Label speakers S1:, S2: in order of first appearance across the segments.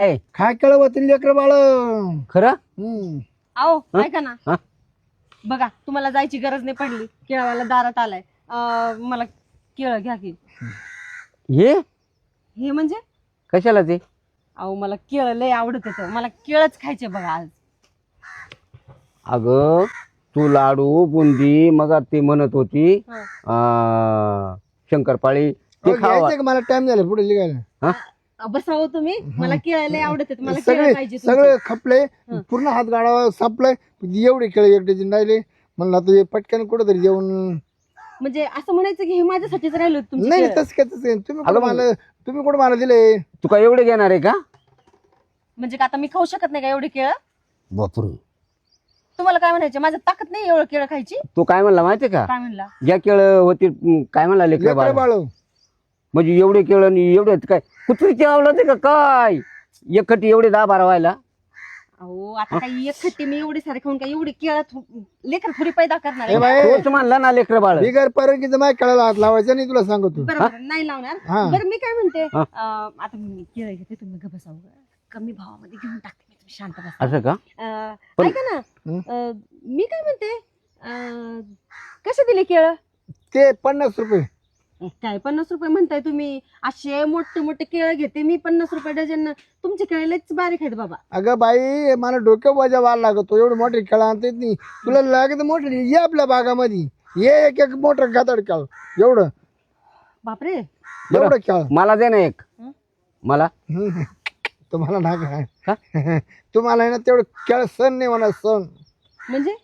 S1: काय कळवतील लेकर बाळ.
S2: खरं
S3: आओ ऐका ना, बघा तुम्हाला जायची गरज नाही पडली, केळवाला दारात आलाय. मला केळ घ्या की. हे म्हणजे
S2: कशाला ते?
S3: अहो मला केळ लय आवडत होतं, मला केळच खायचे बघा आज.
S2: अगं तू लाडू बुंदी मग ती म्हणत होती शंकरपाळी ते खावा.
S1: मला टाइम झाला पुढे लिहायला.
S3: बसावं तुम्ही, मला केळ लय आवडत होतं, मला केळ
S1: सगळे
S3: पाहिजे.
S1: सगळे खपले पूर्ण हात गाडा सापलाय. एवढे केळे एक डझन राहिले. म्हणलं आता हे पटकन कुठं तरी जेवण.
S3: म्हणजे असं म्हणायचं की हे माझ्यासाठीच राहिलो तुमचे
S1: नाही
S3: केळ?
S1: तसं काय तसं तुम्ही कुठं मला दिले.
S2: तू काय एवढे घेणार आहे का?
S3: म्हणजे का आता मी खाऊ शकत नाही का एवढे केळ?
S2: बापरे.
S3: तुम्हाला काय म्हणायचे, माझ्या ताकद नाही एवढं केळ खायची?
S2: तू काय म्हणला माहितीये का?
S3: काय म्हणला?
S2: ज्या केळ होती काय म्हणला लेकर
S1: लेकरं
S2: बाळ.
S1: बाळ
S2: म्हणजे एवढे केळ आणि एवढे काय कुत्रीचे आवडते का काय? एकखटी एवढे 10-12 व्हायला.
S3: अहो आता काही एक खट्टी मी एवढी सारे खाऊन काय एवढी केळ लेकर थोडी पैदा करणार
S1: ए
S3: आहे?
S1: बाई
S2: तोच म्हणला ना लेकर बाळ.
S1: बिगर परवानगीचं माय कळायला हात लावायचा नाही तुला सांगतो.
S3: बरोबर नाही लावणार.
S1: हा.
S3: बरं मी काय म्हणते, आता मी केळ घेते, तुम्ही गप्प बसावं. कमी भावामध्ये घेऊन टाकते मी, तुम्ही शांत बसा.
S2: असं का?
S3: ऐका ना, मी काय म्हणते, कसे दिले केळ?
S1: ते 50 रुपये.
S3: काय 50 रुपये म्हणताय तुम्ही? असे मोठे मोठे केळ घेते मी 50 रुपये डझन. तुमचे केळ लयच बारीक आहेत बाबा.
S1: अगं बाई मला डोक्या वाजा वाल लागतो. एवढे मोठे खेळ आणता येत नाही तुला. लागत मोठे ये आपल्या बागामध्ये ये. एक एक मोठं गातड खेळ एवढं
S3: बापरे.
S1: एवढं खेळ.
S2: मला दे ना एक. मला
S1: तुम्हाला ना काय तुम्हाला आहे ना तेवढं खेळ सण नाही म्हणा. सण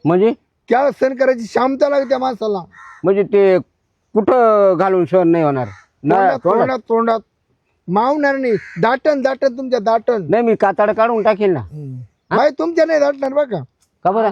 S2: म्हणजे
S1: खेळ सण करायची क्षमता लागते त्या माणसाला.
S2: म्हणजे ते कुठं घालून सण नाही होणार ना?
S1: तोंडात तोंडात मावणार नाही. दाटन दाटन तुमच्या दाटन.
S2: नाही मी कातड काढून टाकेल ना.
S1: बाई तुमच्या नाही दाटणार बघा.
S2: का बरं?